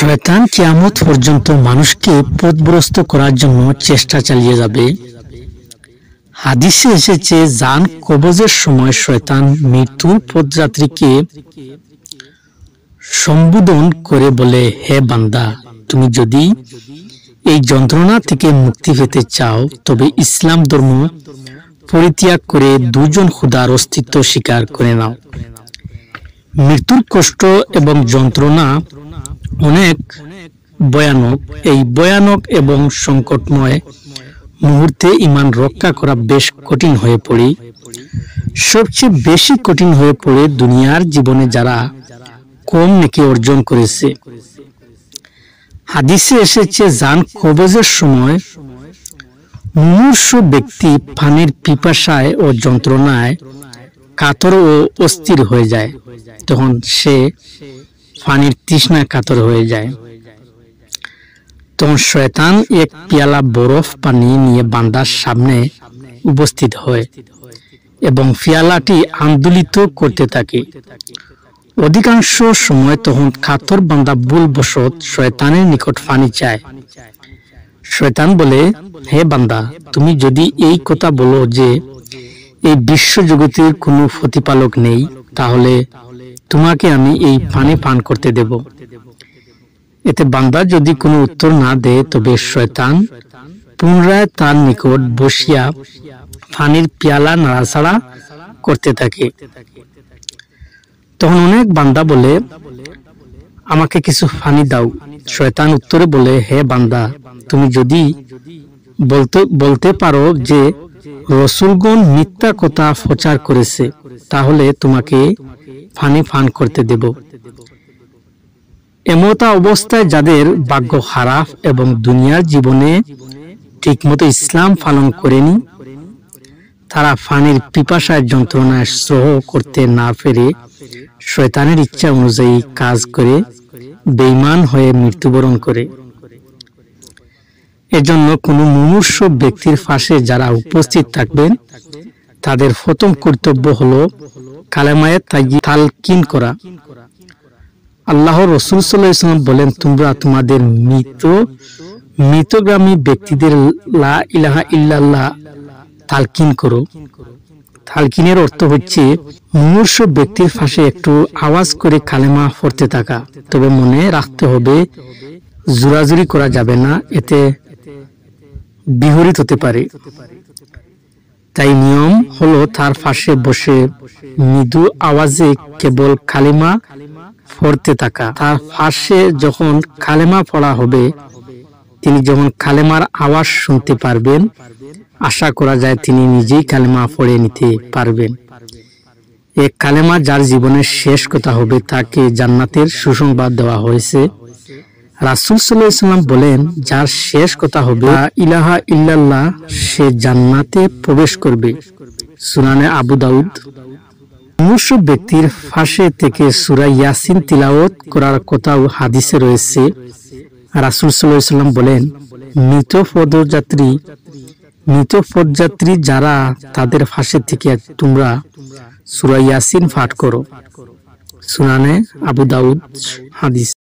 শয়তান কিয়ামত পর্যন্ত মানুষকে পথভ্রষ্ট করার জন্য চেষ্টা চালিয়ে যাবে। হাদিসে এসেছে, জান কবজের সময় শয়তান মৃত্যুর পথযাত্রীকে সম্বোধন করে বলে, হে বান্দা, তুমি যদি এই যন্ত্রণা থেকে মুক্তি পেতে চাও তবে ইসলাম ধর্ম পরিত্যাগ করে দুজন খোদার অস্তিত্ব স্বীকার করে নাও। মৃত্যুর কষ্ট এবং যন্ত্রণা অনেক ভয়ানক। এই ভয়ানক এবং সংকটময় মুহূর্তে ঈমান রক্ষা করা বেশ কঠিন হয়ে পড়ে। সবচেয়ে বেশি কঠিন হয়ে পড়ে দুনিয়ার জীবনে যারা কম নেকি অর্জন করেছে। হাদিসে এসেছে, জান কবজের সময় মুমূর্ষ ব্যক্তি পানির পিপাসায় ও যন্ত্রণায় কাতর ও অস্থির হয়ে যায়। তখন সে পানির তৃষ্ণায় কাতর হয়ে যায়। তখন শয়তান এক পেয়ালা বরফ পানি নিয়ে বান্দার সামনে উপস্থিত হয় এবং পেয়ালাটি আন্দোলিত করতে থাকে। অধিকাংশ সময় তখন কাতর বান্দা ভুলবশত শয়তানের নিকট পানি চায়। শয়তান বলে, হে বান্দা, তুমি যদি এই কথা বলো যে এই বিশ্ব জগতের কোনো প্রতিপালক নেই, তাহলে তোমাকে আমি এই পানি পান করতে দেব। এতে বান্দা যদি কোনো উত্তর না দেয় তবে শয়তান পুনরায় তার নিকট বসিয়া পানির পেয়ালা নাড়াচাড়া করতে থাকে। তখন অনেক বান্দা বলে, আমাকে কিছু পানি দাও। শয়তান উত্তরে বলে, হে বান্দা, তুমি যদি বলতে পারো যে রাসূলগণ মিথ্যা কথা প্রচার করেছে, তাহলে তোমাকে পানি পান করতে দেব। এমতা অবস্থায় যাদের ভাগ্য খারাপ এবং দুনিয়ার জীবনে ঠিকমতো ইসলাম পালন করেনি, তারা পানির পিপাসায় যন্ত্রণায় সহ্য করতে না পেরে শয়তানের ইচ্ছা অনুযায়ী কাজ করে বেঈমান হয়ে মৃত্যুবরণ করে। এজন্য কোনো মুমূর্ষ ব্যক্তির পাশে যারা উপস্থিত থাকবেন, তাদের প্রথম কর্তব্য হলো কালেমায়ে তাইয়্যিবা তালকিন করা। আল্লাহর রাসূল সাল্লাল্লাহু আলাইহি ওয়াসাল্লাম বলেন, তোমরা তোমাদের মৃতগামী ব্যক্তিদের লা ইলাহা ইল্লাল্লাহ তালকিন করো। তালকিনের অর্থ হচ্ছে মুমূর্ষ ব্যক্তির পাশে একটু আওয়াজ করে কালেমা পড়তে থাকা। তবে মনে রাখতে হবে, জোরাজুরি করা যাবে না, এতে বিপরীত হতে পারে। তাই নিয়ম হলো তার পাশে বসে মৃদু আওয়াজে কেবল কালেমা পড়তে থাকা। তার পাশে যখন কালেমা পড়া হবে, তিনি যখন কালেমার আওয়াজ শুনতে পারবেন, আশা করা যায় তিনি নিজেই কালেমা পড়ে নিতে পারবেন। এই কালেমা যার জীবনের শেষ কথা হবে, তাকে জান্নাতের সুসংবাদ দেওয়া হয়েছে। রাসূল সাল্লাল্লাহু আলাইহি ওয়াসাল্লাম বলেন, যার শেষ কথা হবে লা ইলাহা ইল্লাল্লাহ, সে জান্নাতে প্রবেশ করবে। সুনানে আবু দাউদ। মুমূর্ষ ব্যক্তির পাশে থেকে সূরা ইয়াসিন তিলাওয়াত করার কথাও হাদিসে রয়েছে। রাসূল সাল্লাল্লাহু আলাইহি ওয়াসাল্লাম বলেন, মৃত পথযাত্রী যারা, তাদের পাশে থেকে তোমরা সূরা ইয়াসিন পাঠ করো। সুনানে আবু দাউদ হাদিস।